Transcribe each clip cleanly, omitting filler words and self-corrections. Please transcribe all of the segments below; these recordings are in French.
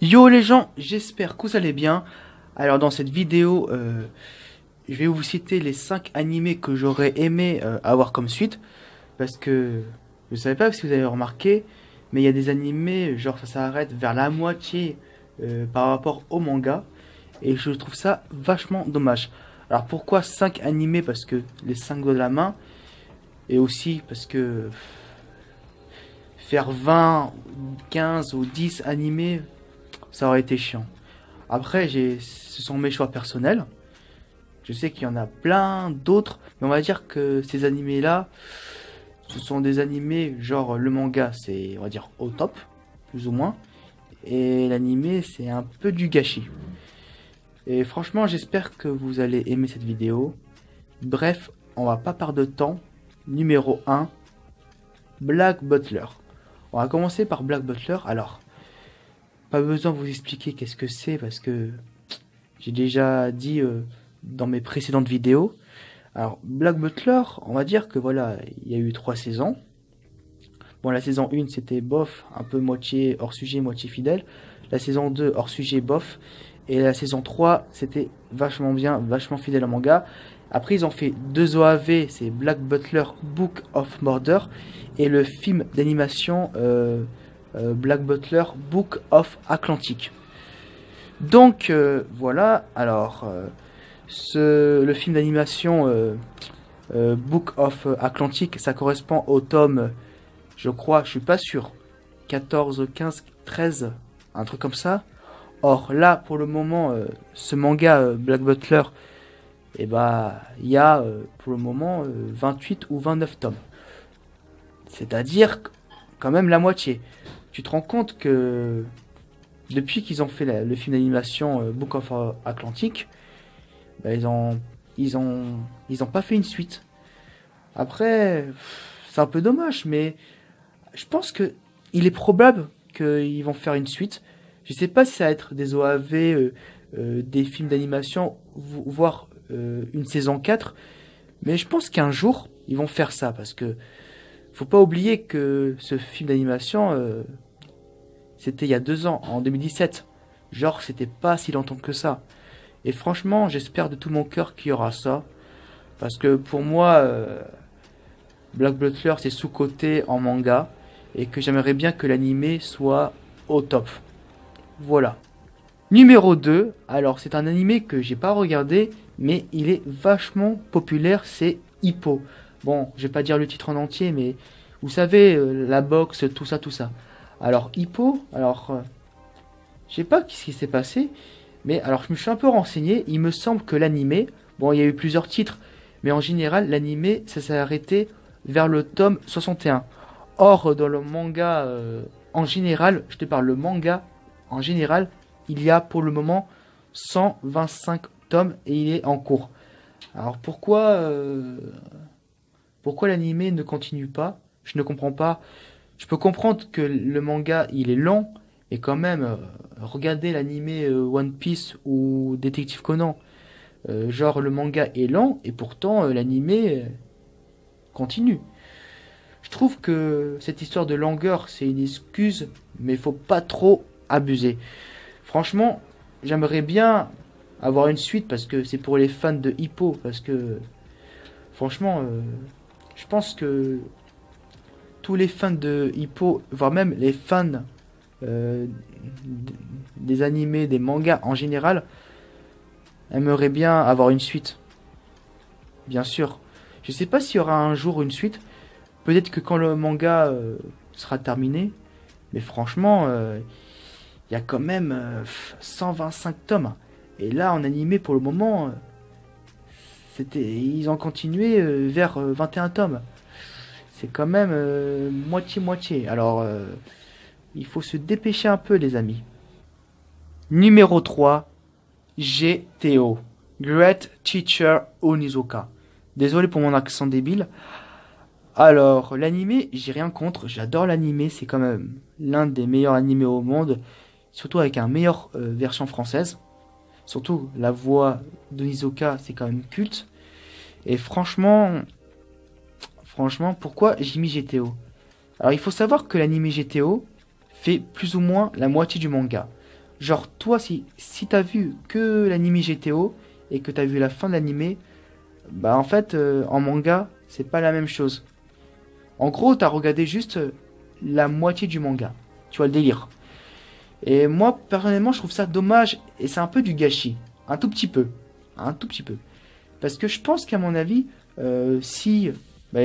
Yo les gens, j'espère que vous allez bien. Alors dans cette vidéo, je vais vous citer les 5 animés que j'aurais aimé avoir comme suite. Parce que je ne savais pas si vous avez remarqué, mais il y a des animés, genre ça s'arrête vers la moitié par rapport au manga. Et je trouve ça vachement dommage. Alors pourquoi 5 animés? Parce que les 5 doigts de la main. Et aussi parce que faire 20, 15 ou 10 animés, ça aurait été chiant. Après, ce sont mes choix personnels. Je sais qu'il y en a plein d'autres, mais on va dire que ces animés-là, ce sont des animés, genre le manga, c'est, on va dire, au top, plus ou moins. Et l'animé, c'est un peu du gâchis. Et franchement, j'espère que vous allez aimer cette vidéo. Bref, on va pas perdre de temps. Numéro 1, Black Butler. On va commencer par Black Butler. Alors, pas besoin de vous expliquer qu'est-ce que c'est parce que j'ai déjà dit dans mes précédentes vidéos. Alors, Black Butler, on va dire que voilà, il y a eu 3 saisons. Bon, la saison 1, c'était bof, un peu moitié hors sujet, moitié fidèle. La saison 2, hors sujet, bof. Et la saison 3, c'était vachement bien, vachement fidèle au manga. Après, ils ont fait 2 OAV, c'est Black Butler Book of Murder. Et le film d'animation Black Butler Book of Atlantic. Donc, voilà, alors, le film d'animation Book of Atlantic, ça correspond au tome, je crois, je suis pas sûr, 14, 15, 13, un truc comme ça. Or là, pour le moment, ce manga Black Butler, eh bah, il y a pour le moment 28 ou 29 tomes. C'est-à-dire quand même la moitié. Tu te rends compte que depuis qu'ils ont fait le film d'animation Book of Atlantic, bah, ils ont pas fait une suite. Après, c'est un peu dommage, mais je pense que il est probable qu'ils vont faire une suite. Je sais pas si ça va être des OAV, des films d'animation, voire une saison 4, mais je pense qu'un jour, ils vont faire ça, parce que faut pas oublier que ce film d'animation, c'était il y a 2 ans, en 2017. Genre, c'était pas si longtemps que ça. Et franchement, j'espère de tout mon cœur qu'il y aura ça. Parce que pour moi, Black Butler, c'est sous-coté en manga. Et que j'aimerais bien que l'animé soit au top. Voilà. Numéro 2, alors c'est un animé que j'ai pas regardé, mais il est vachement populaire, c'est Hippo. Bon, je vais pas dire le titre en entier, mais vous savez, la boxe, tout ça, tout ça. Alors Hippo, alors je sais pas ce qui s'est passé, mais alors je me suis un peu renseigné, il me semble que l'animé, bon il y a eu plusieurs titres, mais en général l'animé ça s'est arrêté vers le tome 61. Or dans le manga en général, je te parle le manga en général, il y a pour le moment 125 tomes et il est en cours. Alors pourquoi l'animé ne continue pas? Je ne comprends pas. Je peux comprendre que le manga il est lent, et quand même, regardez l'animé One Piece ou Détective Conan. Genre le manga est lent et pourtant l'animé continue. Je trouve que cette histoire de longueur c'est une excuse, mais il faut pas trop abuser. Franchement, j'aimerais bien avoir une suite parce que c'est pour les fans de Hippo. Parce que franchement, je pense que tous les fans de Hippo, voire même les fans euh, des animés, des mangas en général, aimeraient bien avoir une suite. Bien sûr. Je sais pas s'il y aura un jour une suite. Peut-être que quand le manga sera terminé. Mais franchement, il y a quand même 125 tomes. Et là, en animé, pour le moment, ils ont continué vers 21 tomes. C'est quand même moitié-moitié. Alors, il faut se dépêcher un peu, les amis. Numéro 3, GTO. Great Teacher Onizuka. Désolé pour mon accent débile. Alors, l'animé, j'ai rien contre. J'adore l'animé. C'est quand même l'un des meilleurs animés au monde. Surtout avec une meilleure version française. Surtout, la voix d'Onizuka, c'est quand même culte. Et franchement, pourquoi j'ai mis GTO? Alors, il faut savoir que l'animé GTO fait plus ou moins la moitié du manga. Genre, toi, si t'as vu que l'anime GTO et que t'as vu la fin de l'anime, bah en fait, en manga, c'est pas la même chose. En gros, t'as regardé juste la moitié du manga. Tu vois le délire. Et moi, personnellement, je trouve ça dommage et c'est un peu du gâchis. Un tout petit peu. Un tout petit peu. Parce que je pense qu'à mon avis, si bah,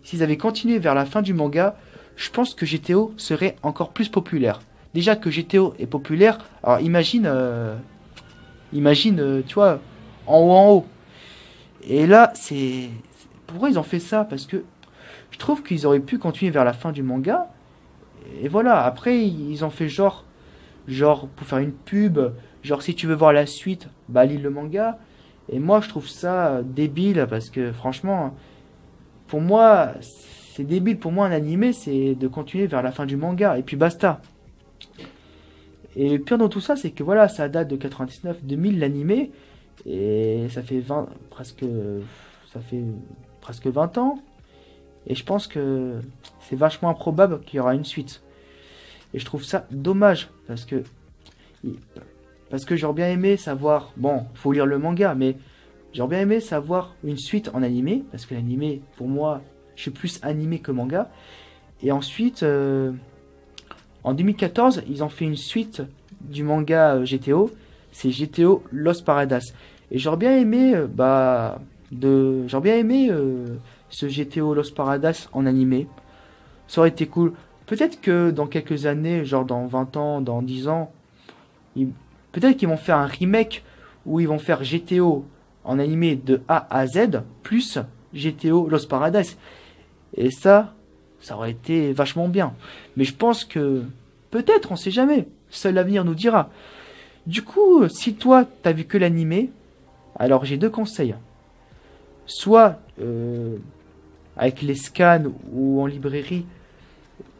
s'ils avaient continué vers la fin du manga, je pense que GTO serait encore plus populaire. Déjà que GTO est populaire, alors imagine, tu vois, en haut. Et là, c'est... Pourquoi ils ont fait ça? Parce que je trouve qu'ils auraient pu continuer vers la fin du manga. Et voilà, après, ils ont fait genre pour faire une pub, genre si tu veux voir la suite, bah lis le manga. Et moi, je trouve ça débile parce que franchement, pour moi, c'est débile. Pour moi, un animé, c'est de continuer vers la fin du manga. Et puis basta. Et le pire dans tout ça, c'est que voilà, ça date de 99-2000 l'animé. Et ça fait 20, ça fait presque 20 ans. Et je pense que c'est vachement improbable qu'il y aura une suite. Et je trouve ça dommage parce que j'aurais bien aimé savoir, bon, faut lire le manga, mais j'aurais bien aimé savoir une suite en animé, parce que l'animé, pour moi, je suis plus animé que manga. Et ensuite, en 2014, ils ont fait une suite du manga GTO, c'est GTO Lost Paradas. Et j'aurais bien aimé, j'aurais bien aimé ce GTO Lost Paradas en animé. Ça aurait été cool. Peut-être que dans quelques années, genre dans 20 ans, dans 10 ans, ils- peut-être qu'ils vont faire un remake où ils vont faire GTO en animé de A à Z plus GTO Lost Paradise. Et ça aurait été vachement bien. Mais je pense que peut-être, on sait jamais. Seul l'avenir nous dira. Du coup, si toi, t'as vu que l'animé, alors j'ai deux conseils. Soit avec les scans ou en librairie,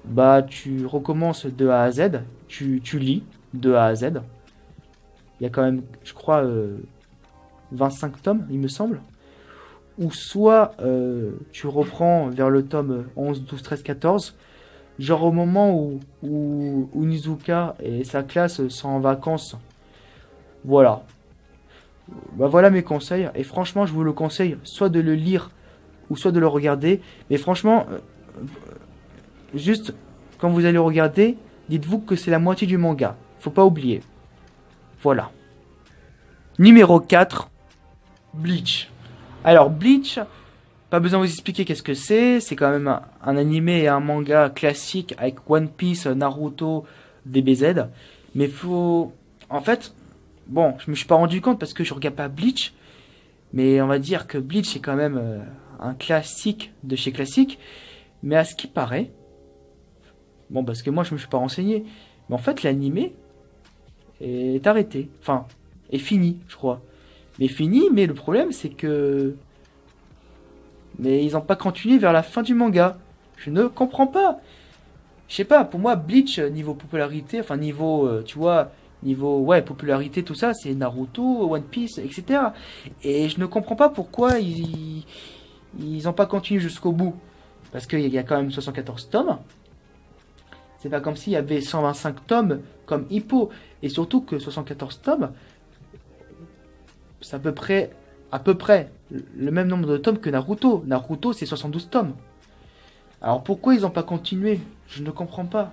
bah tu recommences de A à Z, tu lis de A à Z. Il y a quand même, je crois, 25 tomes, il me semble. Ou soit tu reprends vers le tome 11, 12, 13, 14, genre au moment où Nizuka et sa classe sont en vacances. Voilà. Bah voilà mes conseils. Et franchement, je vous le conseille soit de le lire ou soit de le regarder. Mais franchement, juste quand vous allez regarder, dites-vous que c'est la moitié du manga. Faut pas oublier. Voilà. Numéro 4, Bleach. Alors Bleach, pas besoin de vous expliquer qu'est-ce que c'est. C'est quand même un animé et un manga classique avec One Piece, Naruto, DBZ. Mais faut... En fait, bon, je me suis pas rendu compte parce que je regarde pas Bleach. Mais on va dire que Bleach est quand même un classique de chez classique. Mais à ce qui paraît, bon, parce que moi je me suis pas renseigné. Mais en fait, l'animé est arrêté. Enfin, est fini, je crois. Mais fini, mais le problème c'est que... Mais ils n'ont pas continué vers la fin du manga. Je ne comprends pas. Je sais pas, pour moi, Bleach, niveau popularité, enfin niveau, tu vois, niveau, ouais, popularité, tout ça, c'est Naruto, One Piece, etc. Et je ne comprends pas pourquoi ils n'ont pas continué jusqu'au bout. Parce qu'il y a quand même 74 tomes. C'est pas comme s'il y avait 125 tomes comme Hippo. Et surtout que 74 tomes, c'est à peu près le même nombre de tomes que Naruto. Naruto, c'est 72 tomes. Alors pourquoi ils n'ont pas continué? Je ne comprends pas.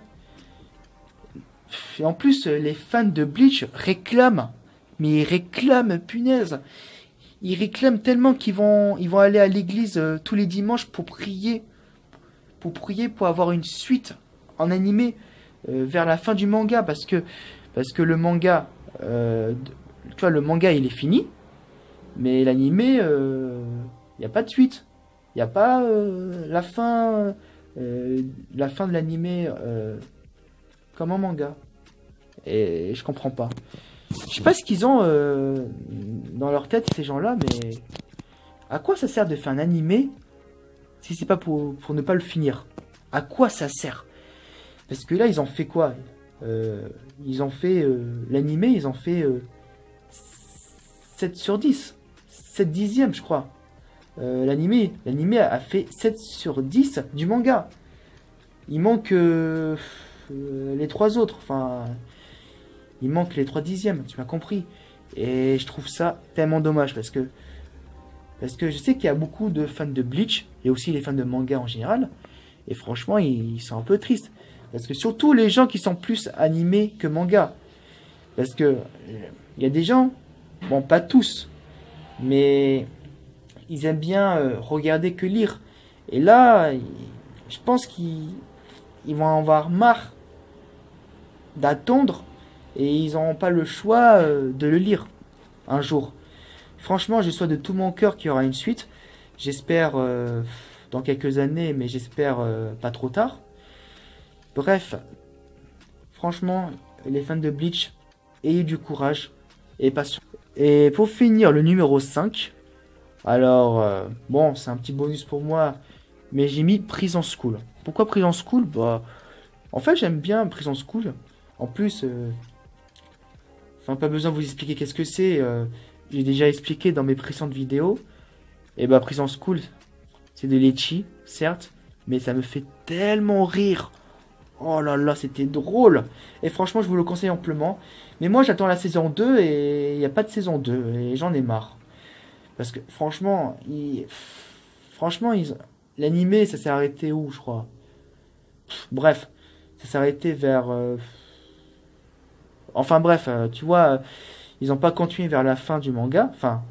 Et en plus, les fans de Bleach réclament. Mais ils réclament, punaise. Ils réclament tellement ils vont aller à l'église tous les dimanches pour prier pour avoir une suite en animé vers la fin du manga. Parce que le manga, tu vois, le manga il est fini. Mais l'animé, il n'y a pas de suite. Il n'y a pas la fin de l'animé comme en manga. Et je comprends pas. Je sais pas ce qu'ils ont dans leur tête, ces gens-là, mais à quoi ça sert de faire un animé si c'est pas pour ne pas le finir? À quoi ça sert? Parce que là, ils ont fait quoi? Ils ont fait l'animé, ils ont fait 7 sur 10. 7 dixièmes, je crois. L'animé a fait 7 sur 10 du manga. Il manque les trois autres. Enfin, Il manque les 3/10, tu m'as compris. Et je trouve ça tellement dommage parce que je sais qu'il y a beaucoup de fans de Bleach et aussi les fans de manga en général. Et franchement, ils sont un peu tristes. Parce que surtout les gens qui sont plus animés que manga. Parce que il y a des gens, bon pas tous, mais ils aiment bien regarder que lire. Et là, je pense qu'ils vont en avoir marre d'attendre et ils n'auront pas le choix de le lire un jour. Franchement, je souhaite de tout mon cœur qu'il y aura une suite. J'espère dans quelques années, mais j'espère pas trop tard. Bref, franchement, les fans de Bleach, ayez du courage et patience. Et pour finir, le numéro 5. Alors, bon, c'est un petit bonus pour moi, mais j'ai mis Prison School. Pourquoi Prison School? Bah, en fait, j'aime bien Prison School. En plus, enfin, pas besoin de vous expliquer qu'est-ce que c'est. J'ai déjà expliqué dans mes précédentes vidéos. Et bah, Prison School, c'est de l'ecchi, certes, mais ça me fait tellement rire. Oh là là, c'était drôle. Et franchement, je vous le conseille amplement. Mais moi, j'attends la saison 2 et il n'y a pas de saison 2. Et j'en ai marre. Parce que franchement, l'animé, ça s'est arrêté où, je crois. Bref, ça s'est arrêté vers... Enfin bref, tu vois, ils n'ont pas continué vers la fin du manga. Enfin,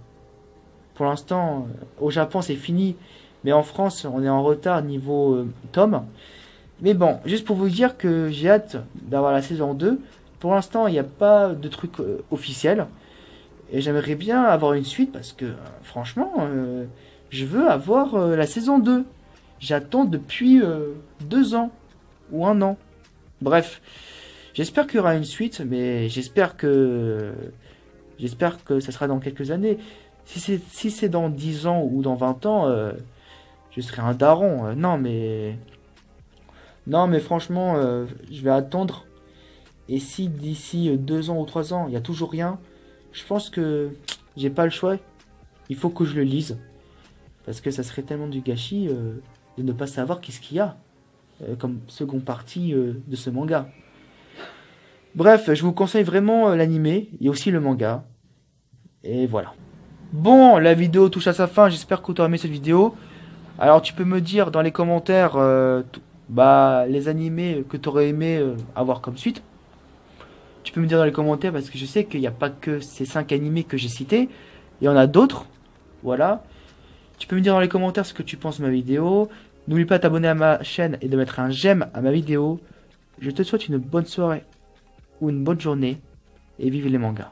pour l'instant, au Japon, c'est fini. Mais en France, on est en retard niveau tome. Mais bon, juste pour vous dire que j'ai hâte d'avoir la saison 2. Pour l'instant, il n'y a pas de truc officiel. Et j'aimerais bien avoir une suite parce que, franchement, je veux avoir la saison 2. J'attends depuis 2 ans ou 1 an. Bref, j'espère qu'il y aura une suite, mais j'espère que ça sera dans quelques années. Si c'est dans 10 ans ou dans 20 ans, je serai un daron. Non, mais franchement, je vais attendre. Et si d'ici 2 ans ou 3 ans, il n'y a toujours rien, je pense que j'ai pas le choix. Il faut que je le lise. Parce que ça serait tellement du gâchis de ne pas savoir qu'est-ce qu'il y a comme seconde partie de ce manga. Bref, je vous conseille vraiment l'animé et aussi le manga. Et voilà. Bon, la vidéo touche à sa fin. J'espère que tu as aimé cette vidéo. Alors tu peux me dire dans les commentaires les animés que tu aurais aimé avoir comme suite. Tu peux me dire dans les commentaires parce que je sais qu'il n'y a pas que ces 5 animés que j'ai cités. Il y en a d'autres. Voilà. Tu peux me dire dans les commentaires ce que tu penses de ma vidéo. N'oublie pas de t'abonner à ma chaîne et de mettre un j'aime à ma vidéo. Je te souhaite une bonne soirée ou une bonne journée et vive les mangas.